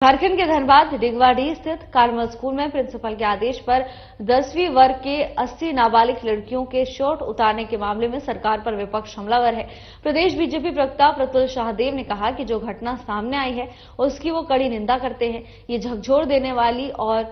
झारखंड के धनबाद डिगवाडीह स्थित Carmel school में प्रिंसिपल के आदेश पर 10वीं वर्ग के 80 नाबालिग लड़कियों के शर्ट उतारने के मामले में सरकार पर विपक्ष हमलावर है। प्रदेश बीजेपी प्रवक्ता प्रतुल शाहदेव ने कहा कि जो घटना सामने आई है उसकी वो कड़ी निंदा करते हैं। ये झकझोर देने वाली और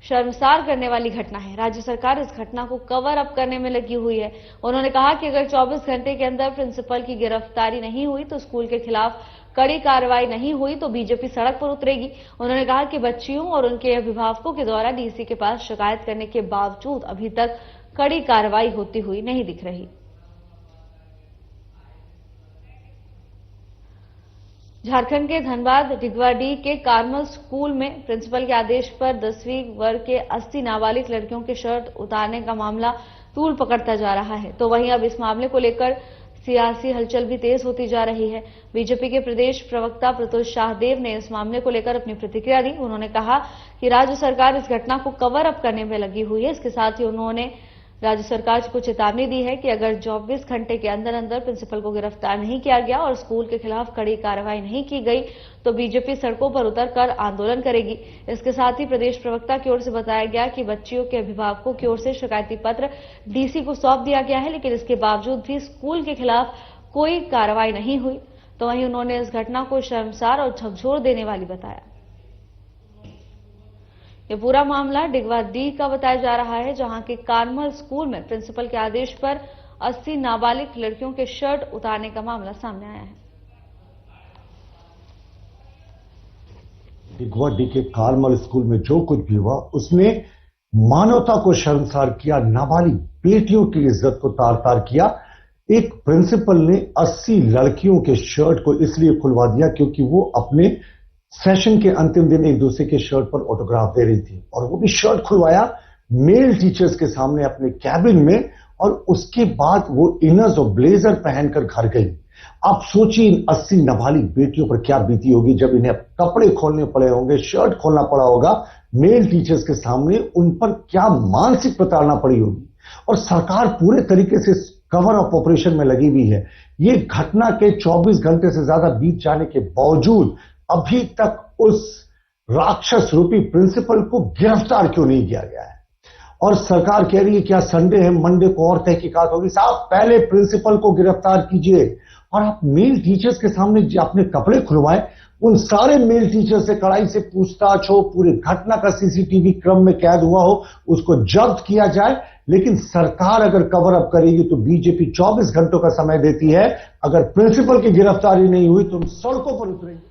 शर्मसार करने वाली घटना है। राज्य सरकार इस घटना को कवर अप करने में लगी हुई है। उन्होंने कहा कि अगर 24 घंटे के अंदर प्रिंसिपल की गिरफ्तारी नहीं हुई तो स्कूल के खिलाफ कड़ी कार्रवाई नहीं हुई तो बीजेपी सड़क पर उतरेगी। उन्होंने कहा कि बच्चियों और उनके अभिभावकों के द्वारा डीसी के पास शिकायत करने के बावजूद अभी तक कड़ी कार्रवाई होती हुई नहीं दिख रही। झारखंड के धनबाद डिगवाडीह के कार्मल स्कूल में प्रिंसिपल के आदेश पर 10वीं वर्ग के 80 नाबालिग लड़कियों के शर्ट उतारने का मामला तूल पकड़ता जा रहा है, तो वहीं अब इस मामले को लेकर सियासी हलचल भी तेज होती जा रही है। बीजेपी के प्रदेश प्रवक्ता प्रतुल शाहदेव ने इस मामले को लेकर अपनी प्रतिक्रिया दी। उन्होंने कहा कि राज्य सरकार इस घटना को कवर अप करने में लगी हुई है। इसके साथ ही उन्होंने राज्य सरकार को चेतावनी दी है कि अगर 24 घंटे के अंदर अंदर प्रिंसिपल को गिरफ्तार नहीं किया गया और स्कूल के खिलाफ कड़ी कार्रवाई नहीं की गई तो बीजेपी सड़कों पर उतरकर आंदोलन करेगी। इसके साथ ही प्रदेश प्रवक्ता की ओर से बताया गया कि बच्चियों के अभिभावकों की ओर से शिकायती पत्र डीसी को सौंप दिया गया है, लेकिन इसके बावजूद भी स्कूल के खिलाफ कोई कार्रवाई नहीं हुई। तो वहीं उन्होंने इस घटना को शर्मसार और झकझोर देने वाली बताया। ये पूरा मामला डिगवाडीह का बताया जा रहा है, जहां के कार्मल स्कूल में प्रिंसिपल के आदेश पर 80 नाबालिग लड़कियों के शर्ट उतारने का मामला सामने आया है। डिगवाडीह के कार्मल स्कूल में जो कुछ भी हुआ उसने मानवता को शर्मसार किया, नाबालिग बेटियों की इज्जत को तार तार किया। एक प्रिंसिपल ने 80 लड़कियों के शर्ट को इसलिए खुलवा दिया क्योंकि वो अपने सेशन के अंतिम दिन एक दूसरे के शर्ट पर ऑटोग्राफ दे रही थी, और वो भी शर्ट खुलवाया मेल टीचर्स के सामने अपने कैबिन में, और उसके बाद वो इनर्स और ब्लेजर पहनकर घर गई। आप सोचिए इन 80 नाबालिग बेटियों पर क्या बीती होगी जब इन्हें कपड़े खोलने पड़े होंगे, शर्ट खोलना पड़ा होगा मेल टीचर्स के सामने, उन पर क्या मानसिक प्रताड़ना पड़ी होगी। और सरकार पूरे तरीके से कवर अप ऑपरेशन में लगी हुई है। ये घटना के 24 घंटे से ज्यादा बीत जाने के बावजूद अभी तक उस राक्षस रूपी प्रिंसिपल को गिरफ्तार क्यों नहीं किया गया है। और सरकार कह रही है क्या संडे है, मंडे को और तहकीकात होगी। साहब पहले प्रिंसिपल को गिरफ्तार कीजिए। और आप मेल टीचर्स के सामने अपने कपड़े खुलवाए, उन सारे मेल टीचर से कड़ाई से पूछताछ हो, पूरी घटना का सीसीटीवी क्रम में कैद हुआ हो, उसको जब्त किया जाए। लेकिन सरकार अगर कवर अप करेगी तो बीजेपी 24 घंटों का समय देती है। अगर प्रिंसिपल की गिरफ्तारी नहीं हुई तो हम सड़कों पर उतरेंगे।